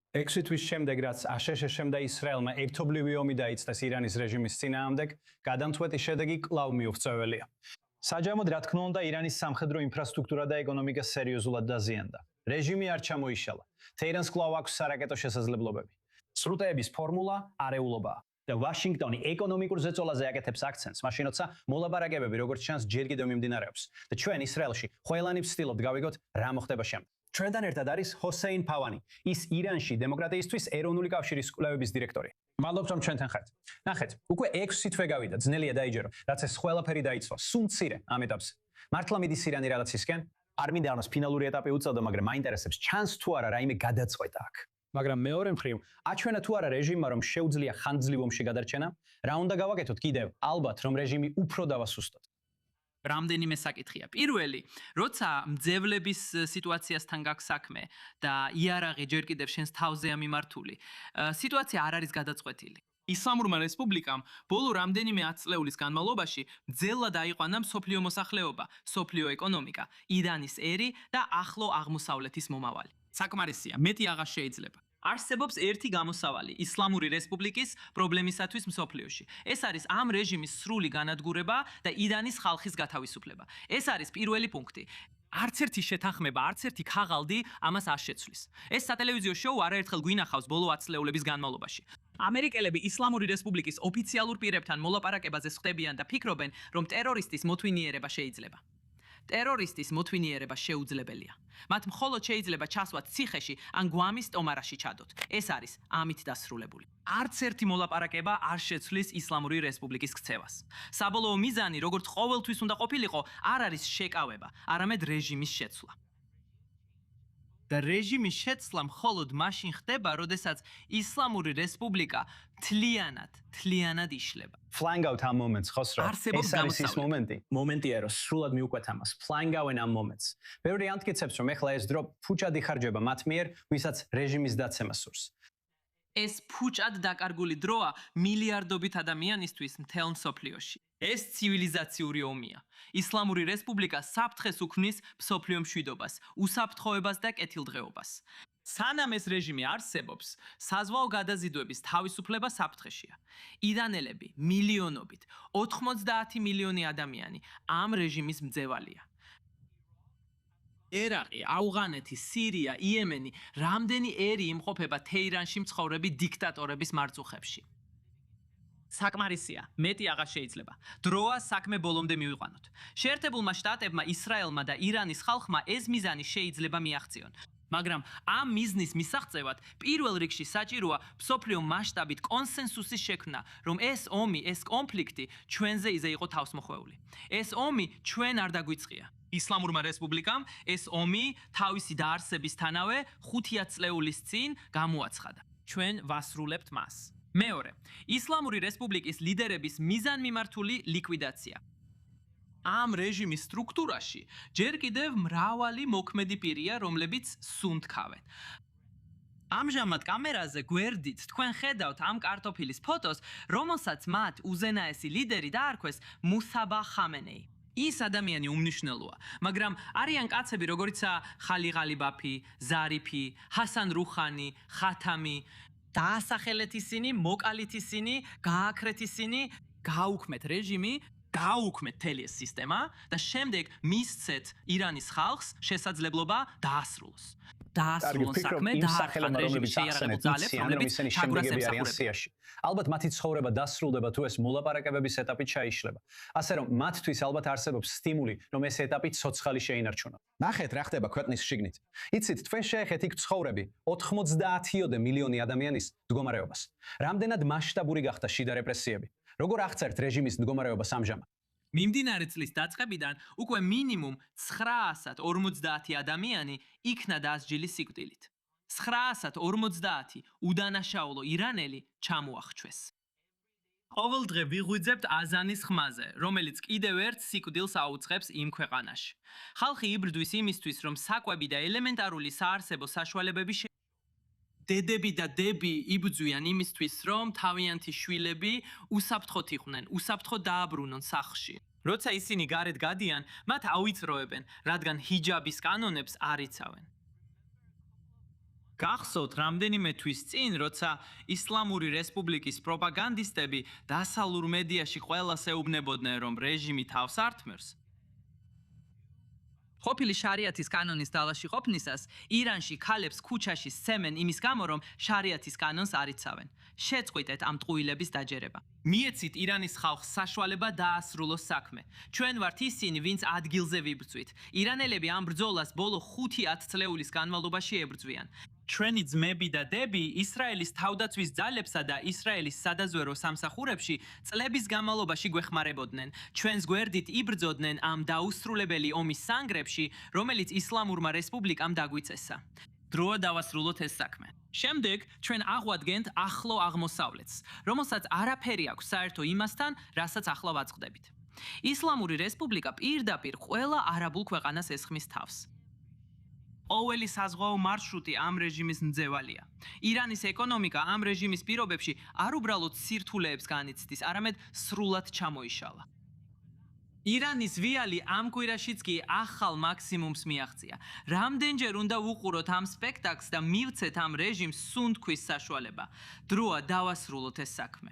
6 თვის შემდეგ, რაც აშშ-მ და ისრაელმა ერთობლივი ომი დაიწყეს ირანის რეჟიმის წინააღმდეგ, გადამწყვეტი შედეგი კვლავ მიუღწეველია. საჯამოდ, რა თქმა უნდა, ირანის სამხედრო ინფრასტრუქტურა და ეკონომიკა სერიოზულად დაზიანდა. რეჟიმი არ ჩამოიშალა. თეირანს კვლავ აქვს სარაკეტო შესაძლებლობები. სრუტეების ფორმულა არეულობაა. და ვაშინგტონი ეკონომიკურ ზეწოლაზე აკეთებს აქცენტს, მაშინ როცა მოლაპარაკებები როგორც ჩანს ჯერ კიდევ მიმდინარეობს. და ჩვენ ისრაელში ყველანი ვცდილობთ გავიგოთ რა მოხდება შემდეგ. ჩვენთან ერთად არის ჰოსეინ ფავანი, ის ირანში დემოკრატიისთვის ეროვნული კავშირის კვლევების დირექტორი. მადლობთ რომ ჩვენთან ხართ. ნახეთ, უკვე 6 თვე გავიდა, ძნელია დაიჯერო, რაც ეს ყველაფერი დაიწყო. სულ მცირე ამ ეტაპზე. მართლა მიდის ირანი რაღაცისკენ? არ მინდა ამას ფინალური ეტაპი უწოდო, მაგრამ მაინტერესებს, ჩანს თუ არა რაიმე გადაწყვეტა აქ. მაგრამ მეორე მხრივ, აჩვენა თუ არა რეჟიმმა რომ შეუძლია ხანგრძლივ ომში გადარჩენა? რა უნდა გავაკეთოთ კიდევ? ალბათ რომ რეჟიმი უფრო დავასუსტოთ. რამდენიმე საკითხია. პირველი, როცა მძევლების სიტუაციასთან გაქვს საქმე და იარაღი ჯერ კიდევ შენს თავზეა მიმართული, სიტუაცია არ არის გადაწყვეტილი. ისლამურმა რესპუბლიკამ ბოლო რამდენიმე ათწლეულის განმავლობაში ძელად აიყვანა მსოფლიო მოსახლეობა, მსოფლიო ეკონომიკა, ირანის ერი და ახლო აღმოსავლეთის მომავალი. საკმარისია, მეტი აღარ შეიძლება. არსებობს ერთი გამოსავალი ისლამური რესპუბლიკის პრობლემისათვის მსოფლიოში. ეს არის ამ რეჟიმის სრული განადგურება და ირანის ხალხის გათავისუფლება. ეს არის პირველი პუნქტი. არც ერთი შეთანხმება, არც ერთი ქაღალდი ამას არ შეცვლის. ეს სატელევიზიო შოუ არაერთხელ გვინახავს ბოლო ათწლეულების განმავლობაში. ამერიკელები ისლამური რესპუბლიკის ოფიციალურ პირებთან მოლაპარაკებაზე ხდებიან და ფიქრობენ, რომ ტერორისტის მოთვინიერება შეიძლება. ტერორისტის მოთვინიერება შეუძლებელია. მათ მხოლოდ შეიძლება ჩასვათ ციხეში ან გვამის ტომარაში ჩადოთ. ეს არის ამით დასრულებული. არც ერთი მოლაპარაკება არ შეცვლის ისლამური რესპუბლიკის ქცევას. საბოლოო მიზანი, როგორც ყოველთვის უნდა ყოფილიყო, არ არის შეკავება, არამედ რეჟიმის შეცვლა. და რეჟიმის შეცვლა მხოლოდ მაშინ ხდება, როდესაც ისლამური რესპუბლიკა თლიანად იშლება. Flying out ამ მომენტს ხოს რა? არსებობს ეს არის ის გამოსავალი. მომენტია, რომ სრულად მიუყვეთ ამას. Flying out ამ მომენტს. ბევრი ამტკიცებს, რომ ეხლა ეს დრო ფუჭად იხარჯება მათ მიერ, ვისაც რეჟიმის დაცემა სურს. ეს ფუჭად დაკარგული დროა მილიარდობით ადამიანისთვის მთელ მსოფლიოში. ეს ცივილიზაციური ომია. ისლამური რესპუბლიკა საფრთხეს უქმნის მსოფლიო მშვიდობას, უსაფრთხოებას და კეთილდღეობას. სანამ ეს რეჟიმი არსებობს, საზღვაო გადაზიდვების თავისუფლება საფრთხეშია. ირანელები მილიონობით, 90 მილიონი ადამიანი ამ რეჟიმის მძევალია. ერაყი, ავღანეთი, სირია, იემენი, რამდენი ერი იმყოფება თეირანში მცხოვრები დიქტატორების მარწუხებში. საკმარისია, მეტი აღარ შეიძლება. დროა საქმე ბოლომდე მივიყვანოთ. შეერთებულმა შტატებმა, ისრაელმა და ირანის ხალხმა ეს მიზანი შეიძლება მიაღწიონ. მაგრამ ამ მიზნის მისაღწევად პირველ რიგში საჭიროა მსოფლიო მასშტაბით კონსენსუსის შექმნა, რომ ეს ომი, ეს კონფლიქტი ჩვენზე იზე იყო თავსმოხვეული. ეს ომი ჩვენ არ დაგვიწყია. ისლამურმა რესპუბლიკამ ეს ომი თავისი დაარსებისთანავე 5 წლეულის წინ გამოაცხადა. ჩვენ ვასრულებთ მას. მეორე, ისლამური რესპუბლიკის ლიდერების მიზანმიმართული ლიკვიდაცია. ამ რეჟიმის სტრუქტურაში ჯერ კიდევ მრავალი მოქმედი პირია, რომლებიც სუნთქავენ. ამჟამად კამერაზე გვერდით თქვენ ხედავთ ამ კარტოფილის ფოტოს, რომელსაც მათ უზენაესი ლიდერი დაარქვეს მუსაბა ხამენეი. ის ადამიანი უმნიშვნელოა, მაგრამ არიან კაცები, როგორიცაა ხალი ღალიბაფი, ზარიფი, ჰასან რუხანი, ხათამი, დაასახელეთ ისინი, მოკალით ისინი, გააქრეთ ისინი, გაუქმეთ რეჟიმი, გაუქმეთ მთელი ეს სისტემა და შემდეგ მისცეთ ირანის ხალხს შესაძლებლობა დაასრულოს. დაასრულოს საქმე და რეჟიმის შეიარაღებულ ძალებს, რომლებიც ჩაგვრას ემსახურებიან. ალბათ მათი ცხოვრება დასრულდება თუ ეს მოლაპარაკებების ეტაპი ჩაიშლება. ასე რომ მათთვის ალბათ არსებობს სტიმული, რომ ეს ეტაპი ცოცხალი შეინარჩუნოთ. ნახეთ რა ხდება ქვეყნის შიგნით. იცით, თქვენ შეეხეთ იქ ცხოვრები 90-ოდე მილიონი ადამიანის მდგომარეობას. რამდენად მასშტაბური გახდა შიდა რეპრესიები? როგორ აღწერთ რეჟიმის მდგომარეობას ამჟამად? მიმდინარე წლის დაწყებიდან უკვე მინიმუმ 950 ადამიანი იქნა დასჯილი სიკვდილით. 950 უდანაშაულო ირანელი ჩამოახჩვეს. ყოველ დღე ვიღვიძებთ აზანის ხმაზე, რომელიც კიდევ ერთ სიკვდილს აუწყებს იმ ქვეყანაში. ხალხი იბრძვის იმისთვის, რომ საკვები და ელემენტარული საარსებო საშუალებები დედები და დები იბრძვიან იმისთვის, რომ თავიანთი შვილები უსაფრთხოდ იყვნენ, უსაფრთხოდ დააბრუნონ სახლში. როცა ისინი გარეთ გადიან, მათ ავიწროებენ, რადგან ჰიჯაბის კანონებს არ იცავენ. გახსოვთ რამდენიმე თვის წინ, როცა ისლამური რესპუბლიკის პროპაგანდისტები დასავლურ მედიაში ყველას ეუბნებოდნენ, რომ რეჟიმი თავს ართმევს. ყოფილი შარიათის კანონის დალაში ყოფნისას ირანში ქალებს ქუჩაში სცემენ იმის გამო, რომ შარიათის კანონს არ იცავენ. შეწყვიტეთ ამ ტყუილების დაჯერება. მიეცით ირანის ხალხს საშუალება დაასრულოს საქმე. ჩვენ ვართ ისინი, ვინც ადგილზე ვიბრძვით. ირანელები ამ ბრძოლას ბოლო 5-10 წლეულის განმავლობაში ებრძვიან. ჩვენი ძმები და დები ისრაელის თავდაცვის ძალებსა და ისრაელის სადაზვერო სამსახურებში წლების განმავლობაში გვეხმარებოდნენ. ჩვენს გვერდით იბრძოდნენ ამ დაუსრულებელი ომის სანგრებში, რომელიც ისლამურმა რესპუბლიკამ დაგვიწესა. დროა დავასრულოთ ეს საქმე. შემდეგ ჩვენ აღვადგენთ ახლო აღმოსავლეთს, რომელსაც არაფერი აქვს საერთო იმასთან, რასაც ახლა ვაწყდებით. ისლამური რესპუბლიკა პირდაპირ ყველა არაბულ ქვეყანას ესხმის თავს. ყოველი საზღვაო მარშრუტი ამ რეჟიმის მძევალია. ირანის ეკონომიკა ამ რეჟიმის პირობებში არ უბრალოდ სირთულეებს განიცდის, არამედ სრულად ჩამოიშალა. ირანის ვიალი ამ კვირაშიც კი ახალ მაქსიმუმს მიაღწია. რამდენჯერ უნდა ვუყუროთ ამ სპექტაკლს და მივცეთ ამ რეჟიმს სუნთქვის საშუალება. დროა დავასრულოთ ეს საქმე.